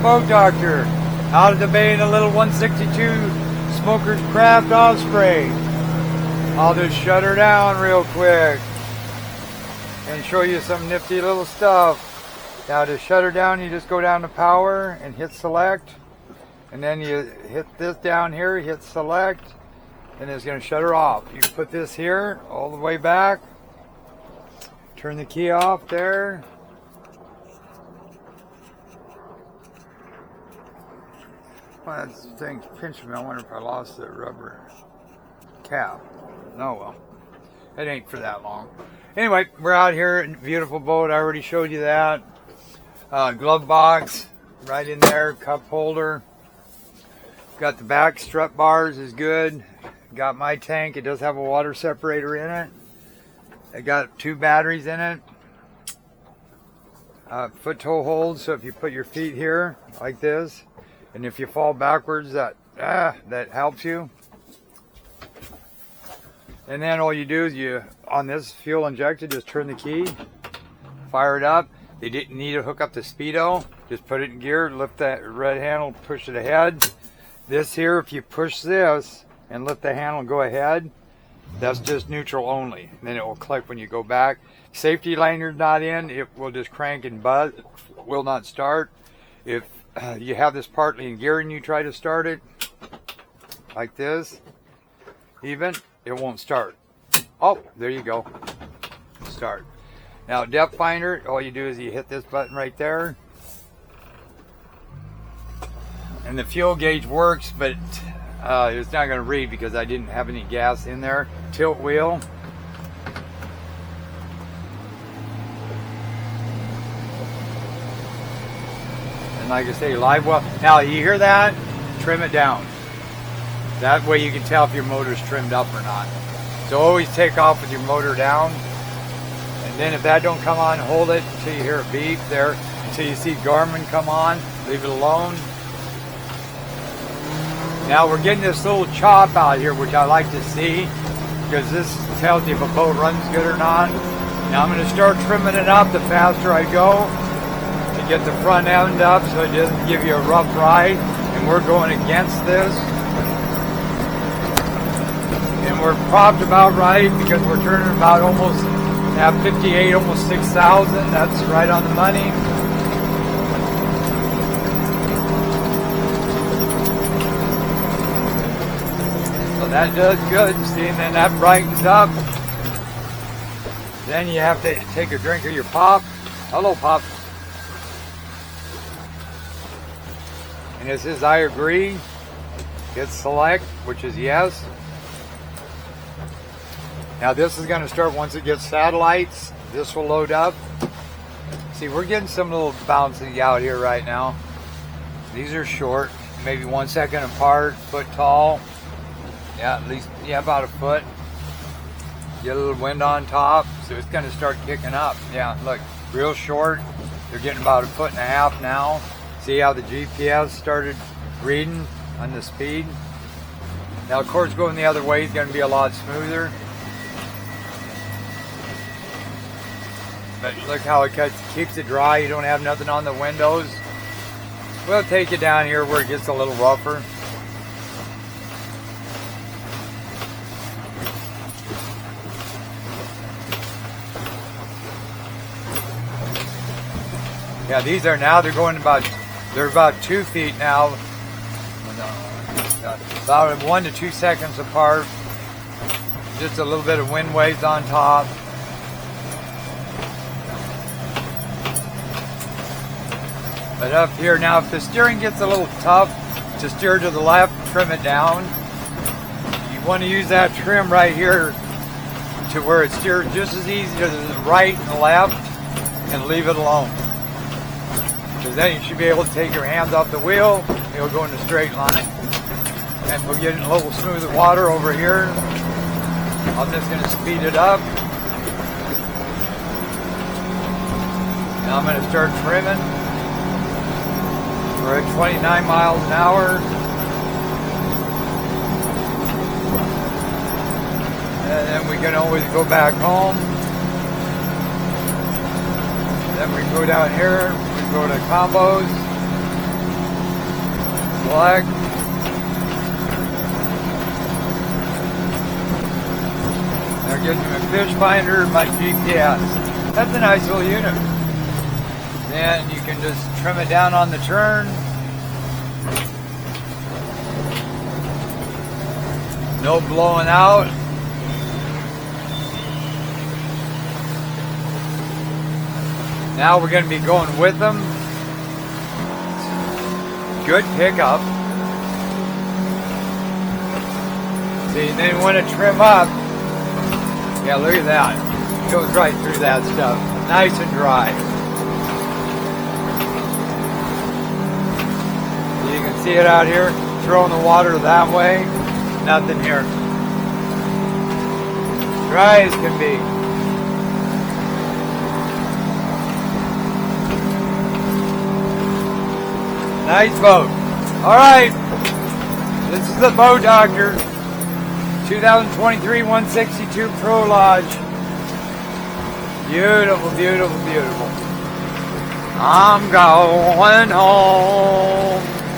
Smoke Doctor, out of the bay in a little 162 Smoker's Craft Osprey. I'll just shut her down real quick and show you some nifty little stuff. Now to shut her down, you just go down to power and hit select, and then you hit this down here, hit select, and it's going to shut her off. You put this here all the way back, turn the key off there. Well, that thing's pinching me. I wonder if I lost the rubber cap. Oh well, it ain't for that long. Anyway, we're out here in a beautiful boat. I already showed you that. Glove box right in there, cup holder. Got the back strut bars is good. Got my tank. It does have a water separator in it. It got 2 batteries in it. Foot toe holds, so if you put your feet here like this, and if you fall backwards, that helps you. And then all you do is you, on this fuel injected, just turn the key, fire it up. You didn't need to hook up the speedo. Just put it in gear, lift that red handle, push it ahead. This here, if you push this and lift the handle and go ahead, that's just neutral only. Then it will click when you go back. Safety lanyard not in, it will just crank and buzz, will not start. If you have this partly in gear and you try to start it, like this, even, it won't start. Oh, there you go. Start. Now depth finder, all you do is you hit this button right there. And the fuel gauge works, but it's not going to read because I didn't have any gas in there. Tilt wheel. And like I say, live well. Now you hear that? Trim it down. That way you can tell if your motor's trimmed up or not. So always take off with your motor down. And then if that don't come on, hold it until you hear a beep there. Until you see Garmin come on, leave it alone. Now we're getting this little chop out here, which I like to see, because this tells you if a boat runs good or not. Now I'm going to start trimming it up the faster I go to get the front end up so it doesn't give you a rough ride. And we're going against this. And we're propped about right because we're turning about almost at 58, almost 6,000. That's right on the money. So that does good. See, and then that brightens up. Then you have to take a drink of your pop. Hello, Pop. And it says I agree. Hit select, which is yes. Now this is going to start once it gets satellites. This will load up. See, we're getting some little bouncy out here right now. These are short, maybe 1 second apart, foot tall. Yeah, at least, yeah, about a foot. Get a little wind on top, so it's going to start kicking up. Yeah, look, real short. They're getting about 1.5 feet now. See how the GPS started reading on the speed? Now, of course, going the other way is going to be a lot smoother. But look how it keeps it dry. You don't have nothing on the windows. We'll take it down here where it gets a little rougher. Yeah, these are now, they're about 2 feet now. About 1 to 2 seconds apart. Just a little bit of wind waves on top. But up here now, if the steering gets a little tough to steer to the left, trim it down. You want to use that trim right here to where it steers just as easy to the right and the left, and leave it alone. Because then you should be able to take your hands off the wheel, it'll go in a straight line. And we're getting a little smoother water over here. I'm just going to speed it up. Now I'm going to start trimming. We're at 29 miles an hour. And then we can always go back home. Then we go down here, we go to combos. Select. That gives me a fish finder and my GPS. That's a nice little unit. Then you can just trim it down on the turn. No blowing out. Now we're going to be going with them. Good pickup. See, then you want to trim up. Yeah, look at that. It goes right through that stuff. Nice and dry. You can see it out here. Throwing the water that way. Nothing here. Dry as can be. Nice boat. Alright. This is the Boat Doctor. 2023 162 Pro Lodge. Beautiful, beautiful, beautiful. I'm going home.